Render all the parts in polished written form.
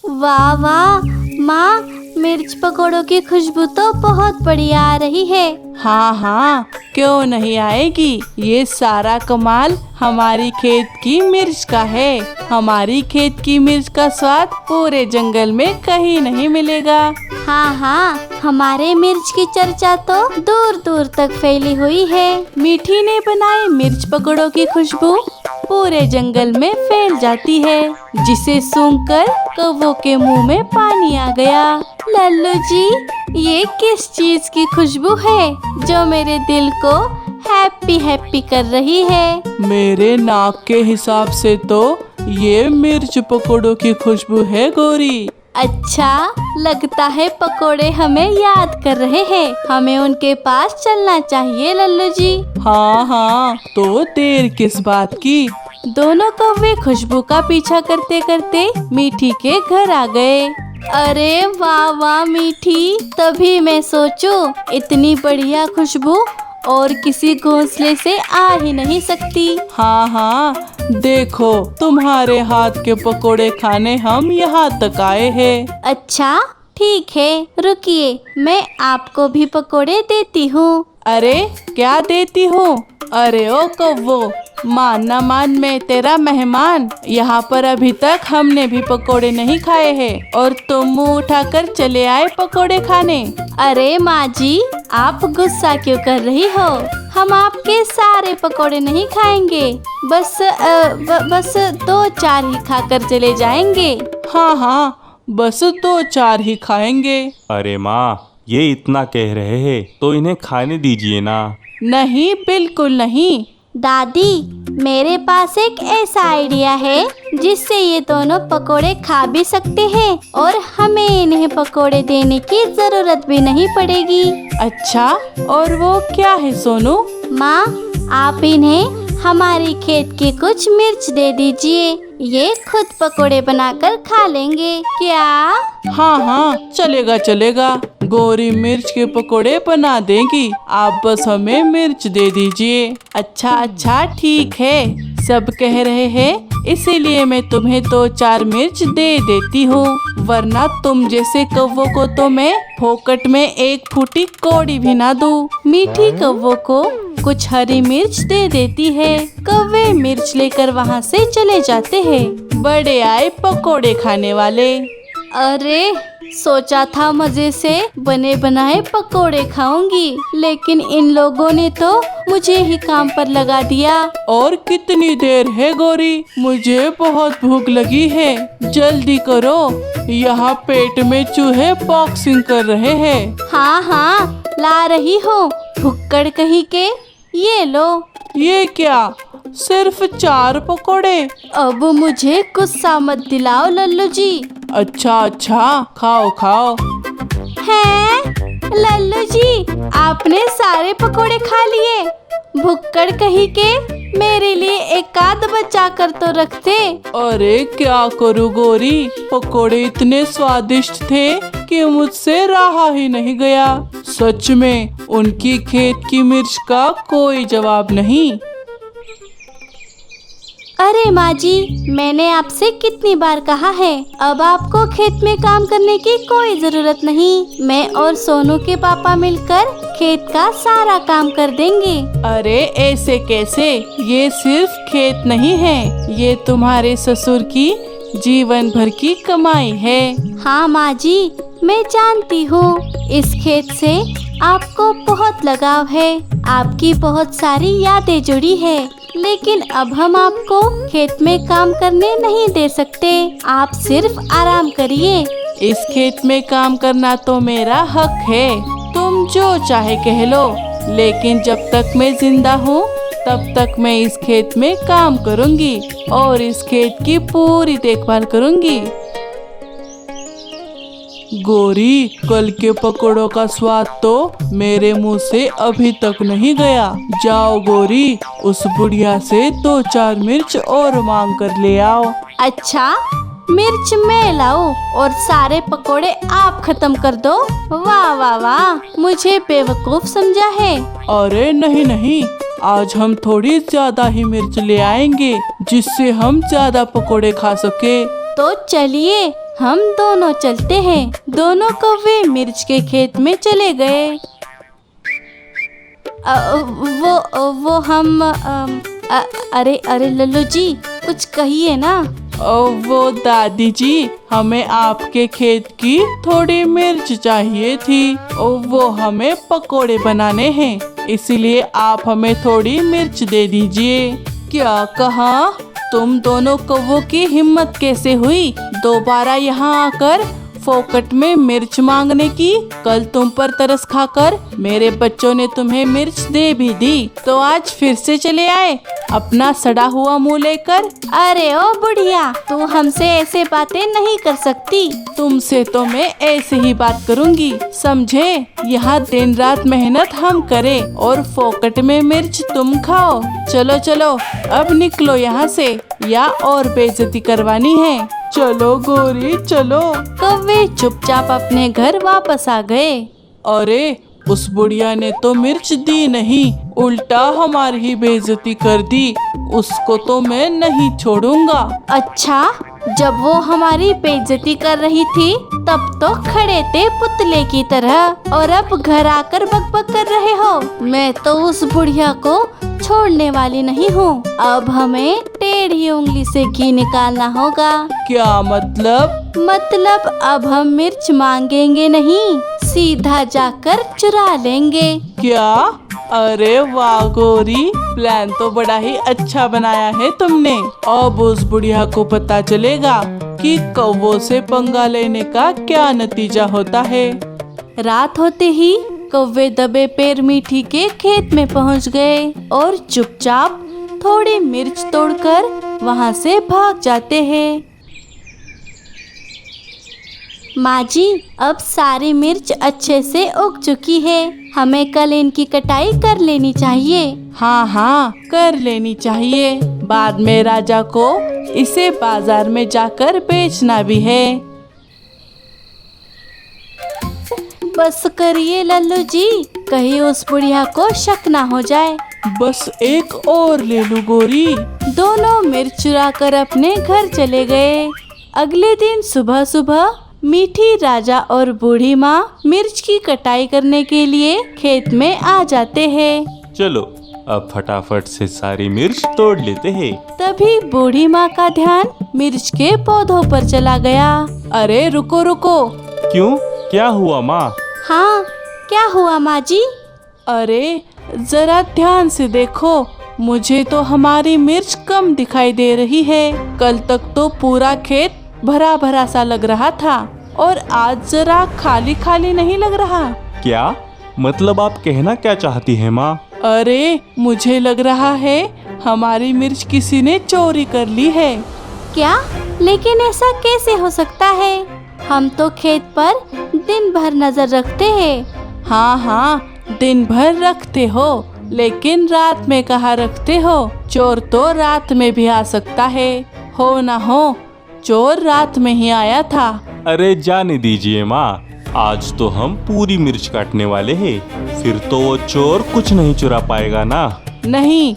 वाह वाह माँ, मिर्च पकोड़ों की खुशबू तो बहुत बढ़िया आ रही है। हाँ हाँ, क्यों नहीं आएगी। ये सारा कमाल हमारी खेत की मिर्च का है। हमारी खेत की मिर्च का स्वाद पूरे जंगल में कहीं नहीं मिलेगा। हाँ हाँ, हमारे मिर्च की चर्चा तो दूर दूर तक फैली हुई है। मीठी ने बनाए मिर्च पकौड़ों की खुशबू पूरे जंगल में फैल जाती है, जिसे सूंघकर कौवों के मुंह में पानी आ गया। लल्लू जी, ये किस चीज की खुशबू है जो मेरे दिल को हैप्पी हैप्पी कर रही है? मेरे नाक के हिसाब से तो ये मिर्च पकौड़ों की खुशबू है गौरी। अच्छा, लगता है पकोड़े हमें याद कर रहे हैं। हमें उनके पास चलना चाहिए लल्लू जी। हाँ हाँ, तो देर किस बात की। दोनों कौवे खुशबू का पीछा करते करते मीठी के घर आ गए। अरे वाह वाह मीठी, तभी मैं सोचूं इतनी बढ़िया खुशबू और किसी घोंसले से आ ही नहीं सकती। हाँ हाँ, देखो तुम्हारे हाथ के पकोड़े खाने हम यहाँ तक आए हैं। अच्छा ठीक है, रुकिए, मैं आपको भी पकोड़े देती हूँ। अरे क्या देती हूँ? अरे ओ कौवो, मान ना मान, मैं तेरा मेहमान। यहाँ पर अभी तक हमने भी पकोड़े नहीं खाए हैं और तुम मुंह उठाकर चले आए पकोड़े खाने। अरे माँ जी, आप गुस्सा क्यों कर रही हो? हम आपके सारे पकोड़े नहीं खाएंगे, बस 2-4 ही खाकर चले जाएंगे। हाँ हाँ, बस 2-4 ही खाएंगे। अरे माँ, ये इतना कह रहे हैं तो इन्हें खाने दीजिए ना। नहीं, बिल्कुल नहीं। दादी, मेरे पास एक ऐसा आइडिया है जिससे ये दोनों पकोड़े खा भी सकते हैं और हमें इन्हें पकोड़े देने की जरूरत भी नहीं पड़ेगी। अच्छा, और वो क्या है सोनू? माँ, आप इन्हें हमारी खेत की कुछ मिर्च दे दीजिए, ये खुद पकोड़े बनाकर खा लेंगे क्या? हाँ हाँ, चलेगा चलेगा, गौरी मिर्च के पकोड़े बना देगी। आप बस हमें मिर्च दे दीजिए। अच्छा अच्छा, ठीक है, सब कह रहे हैं इसीलिए मैं तुम्हें 2-4 मिर्च दे देती हूँ, वरना तुम जैसे कौवों को तो मैं फोकट में एक फूटी कौड़ी भी ना दूँ। मीठी कौवों को कुछ हरी मिर्च दे देती है। कौवे मिर्च लेकर वहाँ से चले जाते हैं। बड़े आए पकोड़े खाने वाले। अरे, सोचा था मजे से बने बनाए पकोड़े खाऊंगी, लेकिन इन लोगों ने तो मुझे ही काम पर लगा दिया। और कितनी देर है गौरी? मुझे बहुत भूख लगी है, जल्दी करो, यहाँ पेट में चूहे बॉक्सिंग कर रहे हैं। हाँ हाँ, ला रही हूँ, भुक्कड़ कहीं के, ये लो। ये क्या, सिर्फ 4 पकोड़े? अब मुझे गुस्सा मत दिलाओ लल्लू जी। अच्छा अच्छा, खाओ खाओ। हैं? लल्लू जी, आपने सारे पकोड़े खा लिए? भुक्कड़ कहीं के, मेरे लिए एक आध बचा कर तो रखते। अरे क्या करूँ गौरी, पकोड़े इतने स्वादिष्ट थे कि मुझसे रहा ही नहीं गया। सच में उनकी खेत की मिर्च का कोई जवाब नहीं। अरे माँ जी, मैंने आपसे कितनी बार कहा है, अब आपको खेत में काम करने की कोई जरूरत नहीं। मैं और सोनू के पापा मिलकर खेत का सारा काम कर देंगे। अरे ऐसे कैसे, ये सिर्फ खेत नहीं है, ये तुम्हारे ससुर की जीवन भर की कमाई है। हाँ माँ जी, मैं जानती हूँ, इस खेत से आपको बहुत लगाव है, आपकी बहुत सारी यादें जुड़ी है, लेकिन अब हम आपको खेत में काम करने नहीं दे सकते। आप सिर्फ आराम करिए। इस खेत में काम करना तो मेरा हक है, तुम जो चाहे कह लो, लेकिन जब तक मैं जिंदा हूँ तब तक मैं इस खेत में काम करूँगी और इस खेत की पूरी देखभाल करूँगी। गौरी, कल के पकोड़ों का स्वाद तो मेरे मुंह से अभी तक नहीं गया। जाओ गौरी, उस बुढ़िया से 2-4 मिर्च और मांग कर ले आओ। अच्छा, मिर्च मैं लाऊं और सारे पकोड़े आप खत्म कर दो? वाह वाह वाह, मुझे बेवकूफ समझा है। अरे नहीं नहीं, आज हम थोड़ी ज्यादा ही मिर्च ले आएंगे जिससे हम ज्यादा पकोड़े खा सके। तो चलिए, हम दोनों चलते हैं। दोनों कौवे मिर्च के खेत में चले गए। वो हम अरे अरे लल्लू जी, कुछ कहिए ना। वो दादी जी, हमें आपके खेत की थोड़ी मिर्च चाहिए थी। वो हमें पकोड़े बनाने हैं, इसलिए आप हमें थोड़ी मिर्च दे दीजिए। क्या कहा? तुम दोनों कौवों की हिम्मत कैसे हुई दोबारा यहाँ आकर फोकट में मिर्च मांगने की? कल तुम पर तरस खाकर मेरे बच्चों ने तुम्हें मिर्च दे भी दी, तो आज फिर से चले आए अपना सड़ा हुआ मुंह लेकर। अरे ओ बुढ़िया, तू हमसे ऐसे बातें नहीं कर सकती। तुमसे तो मैं ऐसे ही बात करूंगी, समझे? यहाँ दिन रात मेहनत हम करें और फोकट में मिर्च तुम खाओ। चलो चलो, अब निकलो यहाँ से, या और बेइज्जती करवानी है। चलो गोरी चलो। कौवे चुपचाप अपने घर वापस आ गए। अरे, उस बुढ़िया ने तो मिर्च दी नहीं, उल्टा हमारी ही बेइज्जती कर दी। उसको तो मैं नहीं छोड़ूंगा। अच्छा, जब वो हमारी बेइज्जती कर रही थी तब तो खड़े थे पुतले की तरह, और अब घर आकर बकबक कर रहे हो। मैं तो उस बुढ़िया को छोड़ने वाली नहीं हूँ। अब हमें टेढ़ी उंगली से घी निकालना होगा। क्या मतलब? मतलब अब हम मिर्च मांगेंगे नहीं, सीधा जाकर चुरा लेंगे। क्या? अरे वाह गोरी, प्लान तो बड़ा ही अच्छा बनाया है तुमने। अब उस बुढ़िया को पता चलेगा कि कौवों से पंगा लेने का क्या नतीजा होता है। रात होते ही कौवे दबे पैर मीठी के खेत में पहुंच गए और चुपचाप थोड़ी मिर्च तोड़कर वहां से भाग जाते हैं। माँ जी, अब सारी मिर्च अच्छे से उग चुकी है। हमें कल इनकी कटाई कर लेनी चाहिए। हाँ हाँ, कर लेनी चाहिए। बाद में राजा को इसे बाजार में जाकर बेचना भी है। बस करिए लल्लू जी, कहीं उस बुढ़िया को शक ना हो जाए। बस एक और ले लूं गोरी। दोनों मिर्च चुरा कर अपने घर चले गए। अगले दिन सुबह सुबह मीठी, राजा और बूढ़ी माँ मिर्च की कटाई करने के लिए खेत में आ जाते हैं। चलो अब फटाफट से सारी मिर्च तोड़ लेते हैं। तभी बूढ़ी माँ का ध्यान मिर्च के पौधों पर चला गया। अरे रुको रुको। क्यों, क्या हुआ माँ? हाँ, क्या हुआ माँ जी? अरे जरा ध्यान से देखो, मुझे तो हमारी मिर्च कम दिखाई दे रही है। कल तक तो पूरा खेत भरा भरा सा लग रहा था, और आज जरा खाली खाली नहीं लग रहा। क्या मतलब आप कहना क्या चाहती हैं माँ? अरे मुझे लग रहा है हमारी मिर्च किसी ने चोरी कर ली है। क्या? लेकिन ऐसा कैसे हो सकता है? हम तो खेत पर दिन भर नजर रखते हैं। हाँ हाँ, दिन भर रखते हो, लेकिन रात में कहाँ रखते हो? चोर तो रात में भी आ सकता है। हो ना हो, चोर रात में ही आया था। अरे जाने दीजिए माँ, आज तो हम पूरी मिर्च काटने वाले हैं, फिर तो वो चोर कुछ नहीं चुरा पाएगा ना। नहीं,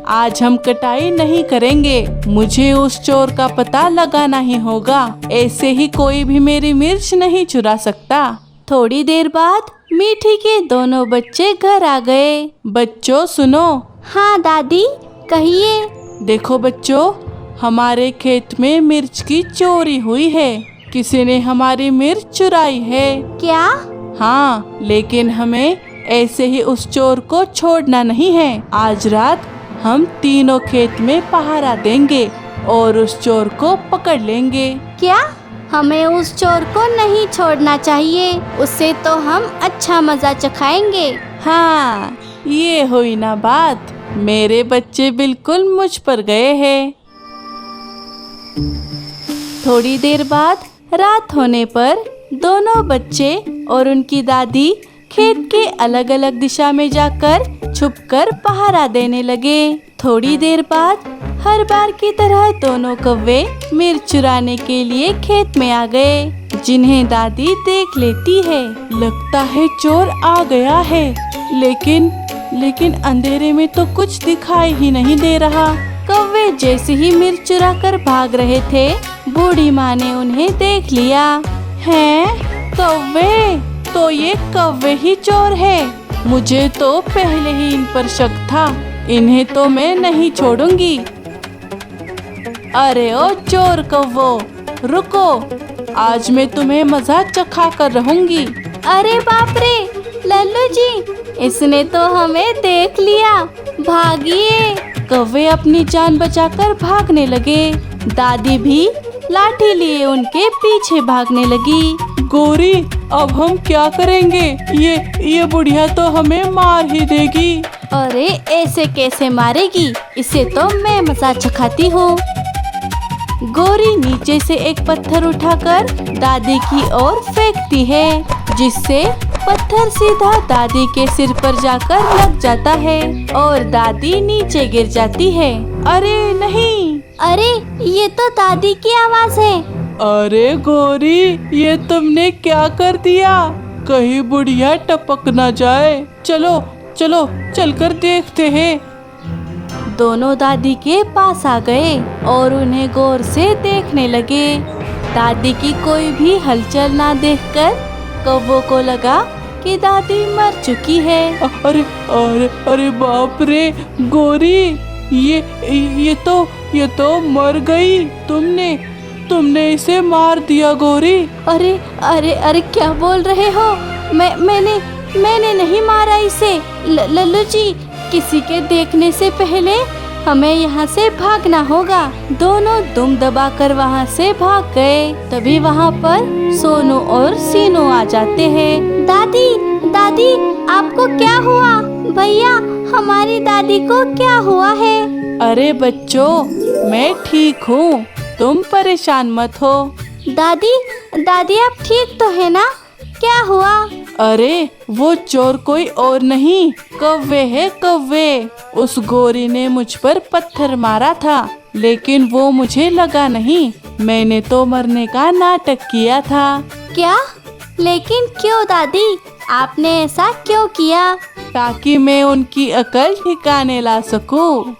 आज हम कटाई नहीं करेंगे। मुझे उस चोर का पता लगाना ही होगा। ऐसे ही कोई भी मेरी मिर्च नहीं चुरा सकता। थोड़ी देर बाद मीठी के दोनों बच्चे घर आ गए। बच्चों सुनो। हाँ दादी, कहिए। देखो बच्चों, हमारे खेत में मिर्च की चोरी हुई है। किसी ने हमारी मिर्च चुराई है। क्या? हाँ, लेकिन हमें ऐसे ही उस चोर को छोड़ना नहीं है। आज रात हम तीनों खेत में पहरा देंगे और उस चोर को पकड़ लेंगे। क्या? हमें उस चोर को नहीं छोड़ना चाहिए, उससे तो हम अच्छा मजा चखाएंगे। हाँ, ये हुई ना बात। मेरे बच्चे बिल्कुल मुझ पर गए हैं। थोड़ी देर बाद रात होने पर दोनों बच्चे और उनकी दादी खेत के अलग अलग दिशा में जाकर छुपकर पहरा देने लगे। थोड़ी देर बाद हर बार की तरह दोनों कौवे मिर्च चुराने के लिए खेत में आ गए, जिन्हें दादी देख लेती है। लगता है चोर आ गया है, लेकिन अंधेरे में तो कुछ दिखाई ही नहीं दे रहा। कौवे जैसे ही मिर्च चुरा कर भाग रहे थे, बूढ़ी माँ ने उन्हें देख लिया। हैं? कौवे? तो ये कौवे ही चोर है। मुझे तो पहले ही इन पर शक था। इन्हें तो मैं नहीं छोड़ूंगी। अरे ओ चोर कौवो, रुको, आज मैं तुम्हें मजा चखा कर रहूंगी। अरे बाप रे लल्लू जी, इसने तो हमें देख लिया, भागिए। कौवे अपनी जान बचाकर भागने लगे। दादी भी लाठी लिए उनके पीछे भागने लगी। गौरी, अब हम क्या करेंगे? ये बुढ़िया तो हमें मार ही देगी। अरे ऐसे कैसे मारेगी? इसे तो मैं मजा चखाती हूँ। गौरी नीचे से एक पत्थर उठाकर दादी की ओर फेंकती है, जिससे पत्थर सीधा दादी के सिर पर जाकर लग जाता है और दादी नीचे गिर जाती है। अरे नहीं! अरे ये तो दादी की आवाज है। अरे गौरी, ये तुमने क्या कर दिया? कहीं बुढ़िया टपक ना जाए। चलो चलो चलकर देखते हैं। दोनों दादी के पास आ गए और उन्हें गौर से देखने लगे। दादी की कोई भी हलचल ना देखकर कौवों को लगा कि दादी मर चुकी है। अरे अरे अरे बाप रे गौरी, ये तो मर गई। तुमने इसे मार दिया गौरी। अरे अरे अरे क्या बोल रहे हो? मैंने नहीं मारा इसे। लल्लू जी, किसी के देखने से पहले हमें यहाँ से भागना होगा। दोनों दुम दबाकर वहाँ से भाग गए। तभी वहाँ पर सोनू और सीनू आ जाते हैं। दादी दादी, आपको क्या हुआ? भैया, हमारी दादी को क्या हुआ है? अरे बच्चों, मैं ठीक हूँ, तुम परेशान मत हो। दादी दादी, आप ठीक तो है ना? क्या हुआ? अरे वो चोर कोई और नहीं, कौवे है कौवे। उस गौरी ने मुझ पर पत्थर मारा था, लेकिन वो मुझे लगा नहीं। मैंने तो मरने का नाटक किया था। क्या? लेकिन क्यों दादी? आपने ऐसा क्यों किया? ताकि मैं उनकी अकल ठिकाने ला सकूं।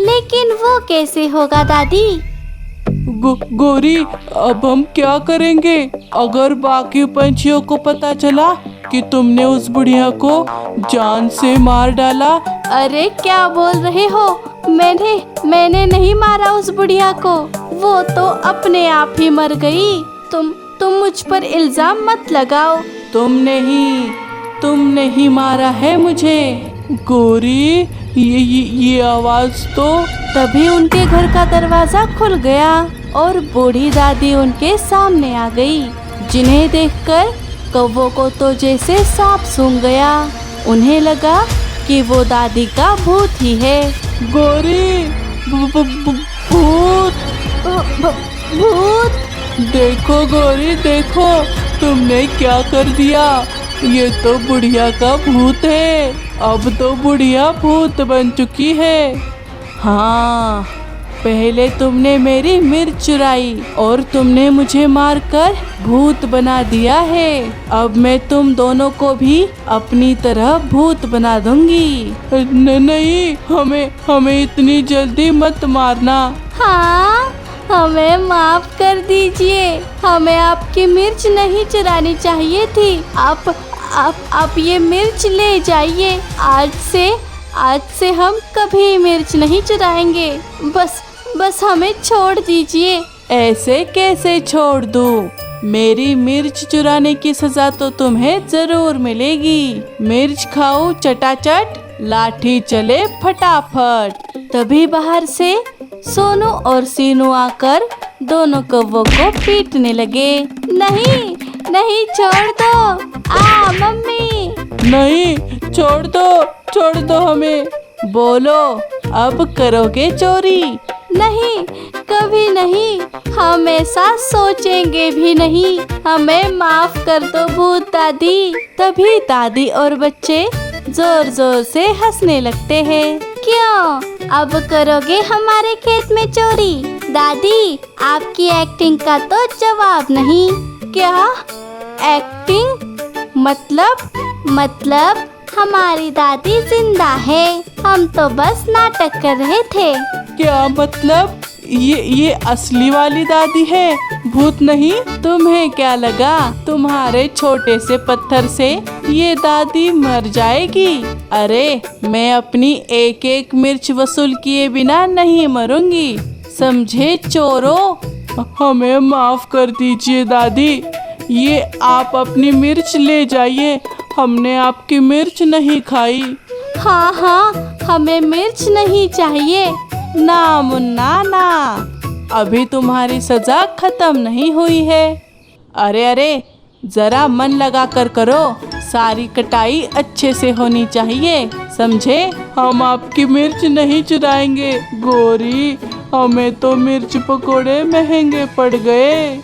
लेकिन वो कैसे होगा दादी? गौरी, अब हम क्या करेंगे? अगर बाकी पंछियों को पता चला कि तुमने उस बुढ़िया को जान से मार डाला। अरे क्या बोल रहे हो? मैंने नहीं मारा उस बुढ़िया को, वो तो अपने आप ही मर गई। तुम मुझ पर इल्जाम मत लगाओ। तुमने ही मारा है मुझे। गौरी, ये आवाज तो। तभी उनके घर का दरवाजा खुल गया और बूढ़ी दादी उनके सामने आ गई, जिन्हें देखकर कौवों को तो जैसे सांप सूंघ गया। उन्हें लगा कि वो दादी का भूत ही है। गौरी, भूत! भूत! देखो गौरी, देखो, तुमने क्या कर दिया। ये तो बुढ़िया का भूत है। अब तो बुढ़िया भूत बन चुकी है। हाँ, पहले तुमने मेरी मिर्च चुराई और तुमने मुझे मारकर भूत बना दिया है। अब मैं तुम दोनों को भी अपनी तरह भूत बना दूंगी। नहीं, हमें इतनी जल्दी मत मारना। हाँ, हमें माफ कर दीजिए। हमें आपकी मिर्च नहीं चुरानी चाहिए थी। आप ये मिर्च ले जाइए। आज से हम कभी मिर्च नहीं चुराएंगे। बस हमें छोड़ दीजिए। ऐसे कैसे छोड़ दूं? मेरी मिर्च चुराने की सजा तो तुम्हें जरूर मिलेगी। मिर्च खाओ चटाचट, लाठी चले फटाफट। तभी बाहर से सोनू और सीनू आकर दोनों कौवों को पीटने लगे। नहीं, छोड़ दो। मम्मी! नहीं, छोड़ दो हमें। बोलो, अब करोगे चोरी? नहीं, कभी नहीं। हम ऐसा सोचेंगे भी नहीं। हमें माफ कर दो भूत दादी। तभी दादी और बच्चे जोर जोर से हंसने लगते हैं। क्यों? अब करोगे हमारे खेत में चोरी? दादी, आपकी एक्टिंग का तो जवाब नहीं। क्या एक्टिंग? मतलब हमारी दादी जिंदा है। हम तो बस नाटक कर रहे थे। क्या मतलब? ये असली वाली दादी है, भूत नहीं। तुम्हें क्या लगा तुम्हारे छोटे से पत्थर से ये दादी मर जाएगी? अरे मैं अपनी एक एक मिर्च वसूल किए बिना नहीं मरूंगी, समझे चोरों। हमें माफ कर दीजिए दादी, ये आप अपनी मिर्च ले जाइए, हमने आपकी मिर्च नहीं खाई। हाँ हाँ, हमें मिर्च नहीं चाहिए। ना मुन्ना ना, अभी तुम्हारी सजा खत्म नहीं हुई है। अरे अरे, जरा मन लगा कर करो, सारी कटाई अच्छे से होनी चाहिए, समझे। हम आपकी मिर्च नहीं चुराएंगे गौरी, हमें तो मिर्च पकोड़े महंगे पड़ गए।